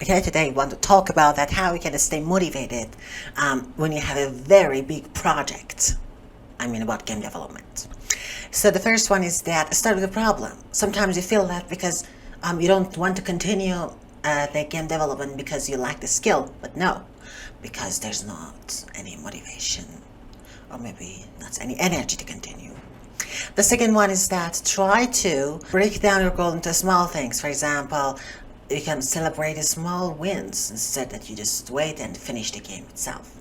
Okay, today I want to talk about that how you can stay motivated when you have a very big project. I mean about game development. So the first one is that start with a problem. Sometimes you feel that because you don't want to continue the game development because you lack the skill, but no, because there's not any motivation or maybe not any energy to continue. The second one is that try to break down your goal into small things. For example, you can celebrate the small wins instead that you just wait and finish the game itself.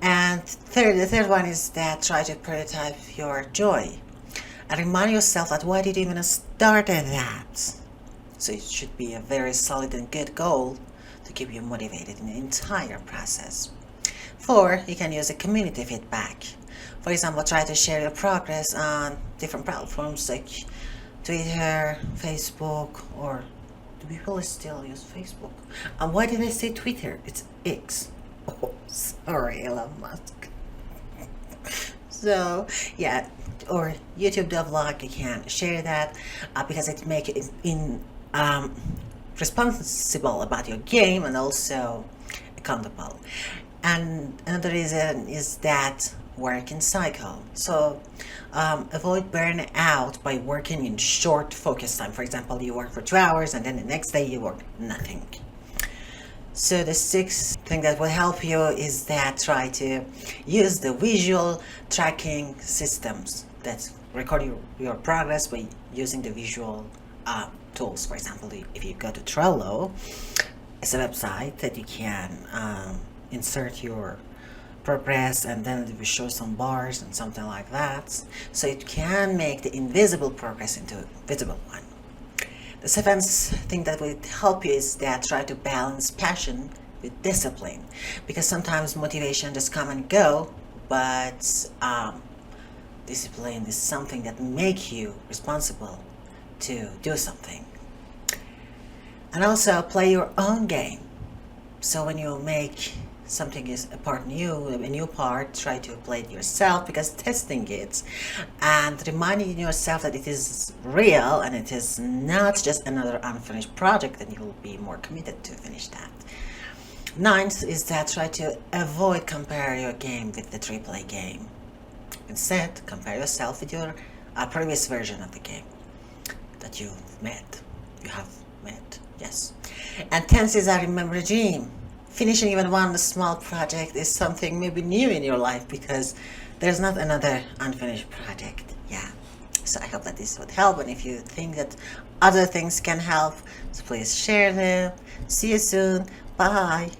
And the third one is that try to prioritize your joy and remind yourself that why did you even start at that. So it should be a very solid and good goal to keep you motivated in the entire process. 4, you can use a community feedback. For example, try to share your progress on different platforms like Twitter, Facebook, or do people still use Facebook? And why did I say Twitter? It's X. Oh, sorry, Elon Musk. So, yeah, or YouTube vlog, you can share that because it makes it responsible about your game and also accountable. And another reason is that working cycle. So avoid burnout by working in short focus time. For example, you work for 2 hours and then the next day you work nothing. So the sixth thing that will help you is that try to use the visual tracking systems that record your progress by using the visual tools. For example, if you go to Trello, it's a website that you can insert your progress and then it will show some bars and something like that. So it can make the invisible progress into a visible one. The seventh thing that will help you is that try to balance passion with discipline, because sometimes motivation just come and go, but discipline is something that make you responsible to do something. And also play your own game. So when you make something is a new part, try to play it yourself, because testing it and reminding yourself that it is real and it is not just another unfinished project, then you will be more committed to finish that. Ninth is that try to avoid compare your game with the AAA game. Instead, compare yourself with your previous version of the game that you have met, yes. And 10th is, I remember a dream. Finishing even one small project is something maybe new in your life because there's not another unfinished project. Yeah. So I hope that this would help, and if you think that other things can help, so please share them. See you soon. Bye.